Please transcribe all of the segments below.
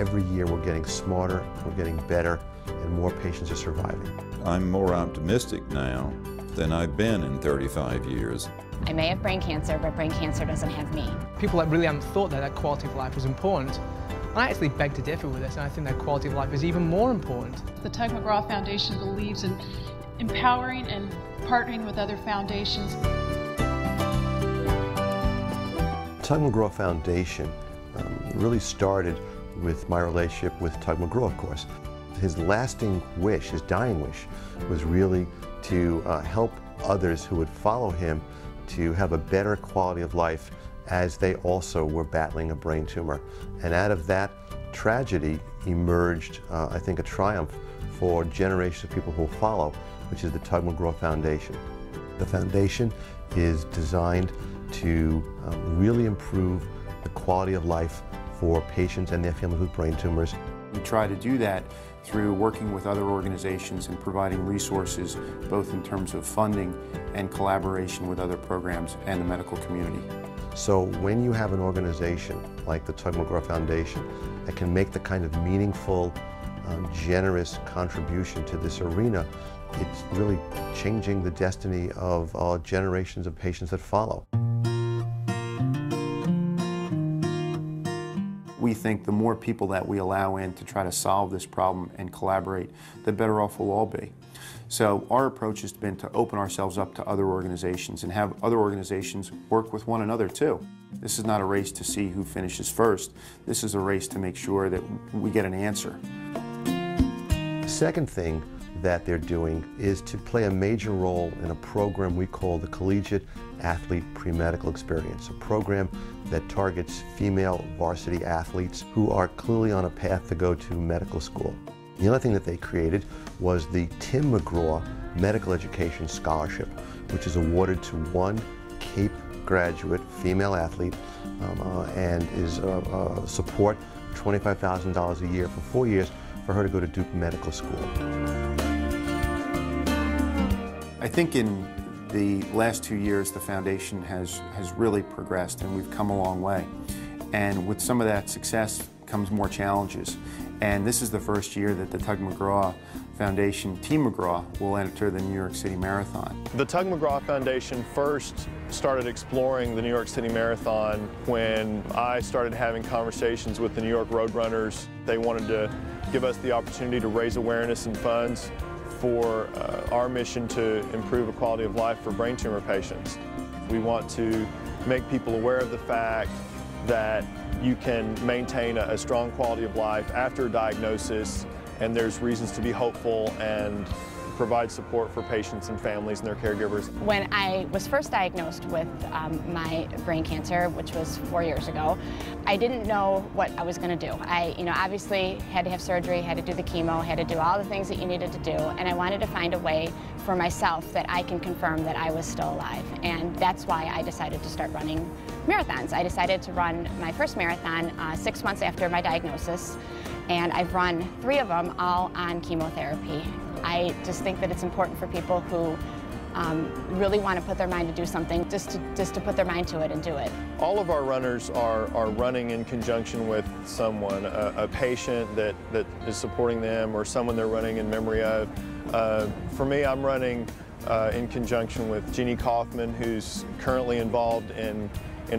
every year we're getting smarter, we're getting better, and more patients are surviving. I'm more optimistic now than I've been in 35 years. I may have brain cancer, but brain cancer doesn't have me. People that really haven't thought that quality of life was important. I actually beg to differ with this, and I think that quality of life is even more important. The Tug McGraw Foundation believes in empowering and partnering with other foundations. Tug McGraw Foundation really started with my relationship with Tug McGraw, of course. His lasting wish, his dying wish, was really to help others who would follow him to have a better quality of life as they also were battling a brain tumor. And out of that tragedy emerged, I think, a triumph for generations of people who will follow, which is the Tug McGraw Foundation. The foundation is designed to really improve the quality of life for patients and their families with brain tumors. We try to do that through working with other organizations and providing resources, both in terms of funding and collaboration with other programs and the medical community. So when you have an organization like the Tug McGraw Foundation that can make the kind of meaningful, generous contribution to this arena, it's really changing the destiny of generations of patients that follow. We think the more people that we allow in to try to solve this problem and collaborate, the better off we'll all be. So our approach has been to open ourselves up to other organizations and have other organizations work with one another too. This is not a race to see who finishes first. This is a race to make sure that we get an answer. The second thing that they're doing is to play a major role in a program we call the Collegiate Athlete Pre-Medical Experience, a program that targets female varsity athletes who are clearly on a path to go to medical school. The other thing that they created was the Tim McGraw Medical Education Scholarship, which is awarded to one CAPE graduate female athlete and is support $25,000 a year for 4 years for her to go to Duke Medical School. I think in the last 2 years the foundation has really progressed and we've come a long way. And with some of that success comes more challenges. And this is the first year that the Tug McGraw Foundation, Team McGraw, will enter the New York City Marathon. The Tug McGraw Foundation first started exploring the New York City Marathon when I started having conversations with the New York Roadrunners. They wanted to give us the opportunity to raise awareness and funds for our mission to improve the quality of life for brain tumor patients. We want to make people aware of the fact that you can maintain a strong quality of life after a diagnosis, and there's reasons to be hopeful and provide support for patients and families and their caregivers. When I was first diagnosed with my brain cancer, which was 4 years ago, I didn't know what I was going to do. I, obviously had to have surgery, had to do the chemo, had to do all the things that you needed to do, and I wanted to find a way for myself that I can confirm that I was still alive. And that's why I decided to start running marathons. I decided to run my first marathon 6 months after my diagnosis, and I've run 3 of them all on chemotherapy. I just think that it's important for people who really want to put their mind to do something, just to put their mind to it and do it. All of our runners are running in conjunction with someone, a patient that is supporting them or someone they're running in memory of. For me, I'm running in conjunction with Jeannie Kaufman, who's currently involved in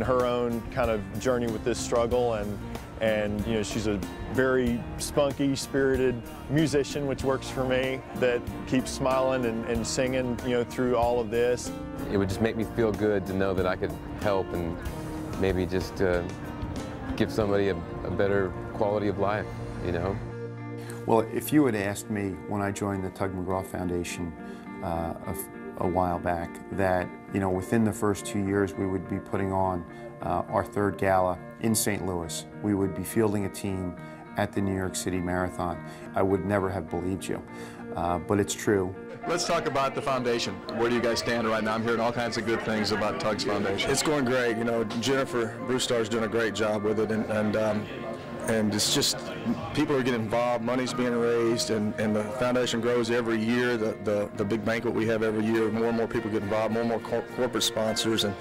her own kind of journey with this struggle, and she's a very spunky, spirited musician, which works for me, that keeps smiling and singing, through all of this. It would just make me feel good to know that I could help and maybe just give somebody a better quality of life, Well, if you had asked me when I joined the Tug McGraw Foundation a while back that, within the first 2 years we would be putting on our 3rd gala in St. Louis, we would be fielding a team at the New York City Marathon, I would never have believed you. But it's true. Let's talk about the foundation. Where do you guys stand right now? I'm hearing all kinds of good things about Tug's foundation. It's going great. Jennifer Brewstar's doing a great job with it, and and it's just people are getting involved, money's being raised, and the foundation grows every year. The big banquet we have every year, more and more people get involved, more and more corporate sponsors, and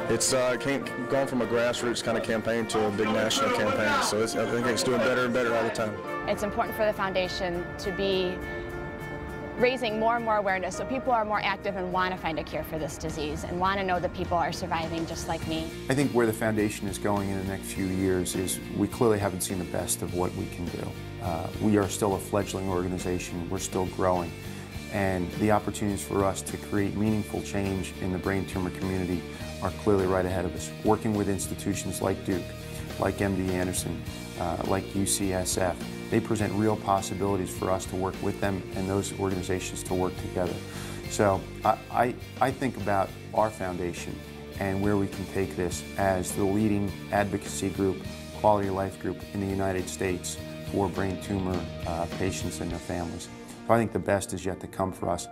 it's gone from a grassroots kind of campaign to a big national campaign. So I think it's doing better and better all the time. It's important for the foundation to be raising more and more awareness so people are more active and want to find a cure for this disease and want to know that people are surviving just like me. I think where the foundation is going in the next few years is we clearly haven't seen the best of what we can do. We are still a fledgling organization, we're still growing, and the opportunities for us to create meaningful change in the brain tumor community are clearly right ahead of us. Working with institutions like Duke, like MD Anderson, like UCSF, they present real possibilities for us to work with them and those organizations to work together. So I think about our foundation and where we can take this as the leading advocacy group, quality of life group in the United States for brain tumor patients and their families. So I think the best is yet to come for us.